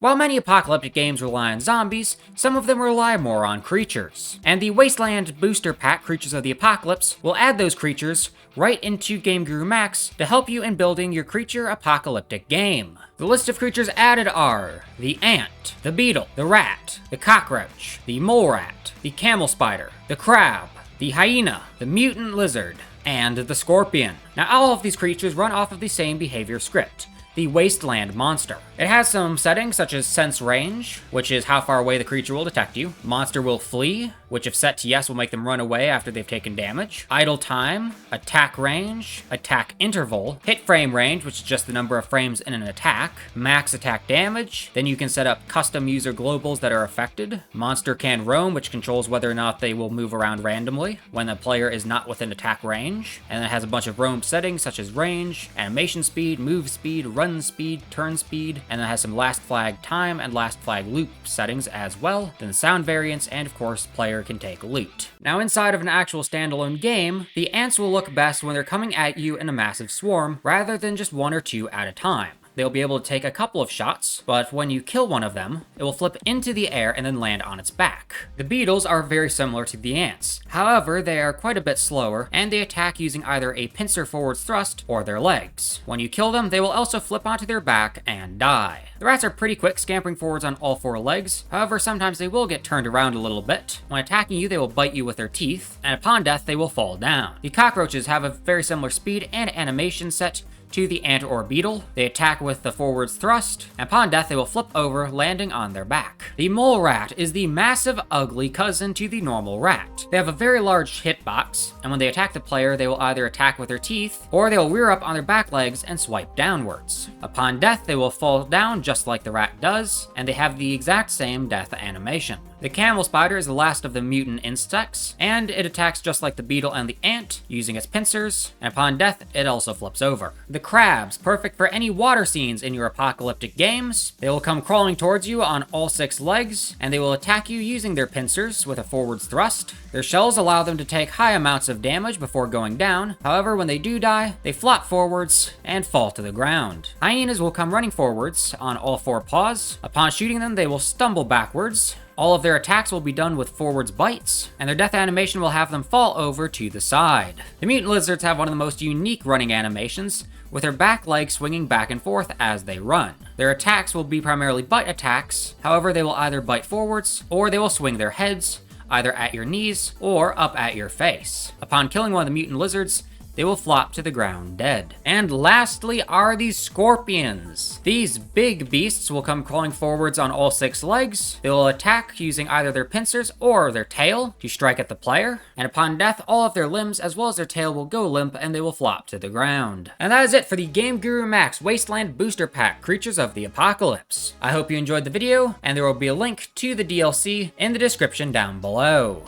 While many apocalyptic games rely on zombies, some of them rely more on creatures. And the Wasteland Booster Pack Creatures of the Apocalypse will add those creatures right into GameGuru Max to help you in building your creature apocalyptic game. The list of creatures added are the ant, the beetle, the rat, the cockroach, the mole rat, the camel spider, the crab, the hyena, the mutant lizard, and the scorpion. Now all of these creatures run off of the same behavior script, the Wasteland monster. It has some settings such as sense range, which is how far away the creature will detect you. Monster will flee, which if set to yes will make them run away after they've taken damage. Idle time, attack range, attack interval, hit frame range, which is just the number of frames in an attack, max attack damage. Then you can set up custom user globals that are affected. Monster can roam, which controls whether or not they will move around randomly when the player is not within attack range. And it has a bunch of roam settings such as range, animation speed, move speed, run speed, turn speed, and it has some last flag time and last flag loop settings as well. Then the sound variants, and of course, player can take loot. Now inside of an actual standalone game, the ants will look best when they're coming at you in a massive swarm, rather than just one or two at a time. They'll be able to take a couple of shots, but when you kill one of them, it will flip into the air and then land on its back. The beetles are very similar to the ants. However, they are quite a bit slower, and they attack using either a pincer forwards thrust or their legs. When you kill them, they will also flip onto their back and die. The rats are pretty quick, scampering forwards on all four legs. However, sometimes they will get turned around a little bit. When attacking you, they will bite you with their teeth, and upon death, they will fall down. The cockroaches have a very similar speed and animation set to the ant or beetle. They attack with the forwards thrust, and upon death they will flip over, landing on their back. The mole rat is the massive, ugly cousin to the normal rat. They have a very large hitbox, and when they attack the player, they will either attack with their teeth, or they will rear up on their back legs and swipe downwards. Upon death, they will fall down just like the rat does, and they have the exact same death animation. The camel spider is the last of the mutant insects, and it attacks just like the beetle and the ant, using its pincers, and upon death, it also flips over. The crabs, perfect for any water scenes in your apocalyptic games. They will come crawling towards you on all 6 legs, and they will attack you using their pincers with a forwards thrust. Their shells allow them to take high amounts of damage before going down. However, when they do die, they flop forwards and fall to the ground. Hyenas will come running forwards on all 4 paws. Upon shooting them, they will stumble backwards. All of their attacks will be done with forwards bites, and their death animation will have them fall over to the side. The mutant lizards have one of the most unique running animations, with their back legs swinging back and forth as they run. Their attacks will be primarily bite attacks. However, they will either bite forwards, or they will swing their heads, either at your knees or up at your face. Upon killing one of the mutant lizards, they will flop to the ground dead. And lastly are the scorpions. These big beasts will come crawling forwards on all 6 legs. They will attack using either their pincers or their tail to strike at the player. And upon death, all of their limbs as well as their tail will go limp and they will flop to the ground. And that is it for the GameGuru Max Wasteland Booster Pack Creatures of the Apocalypse. I hope you enjoyed the video, and there will be a link to the DLC in the description down below.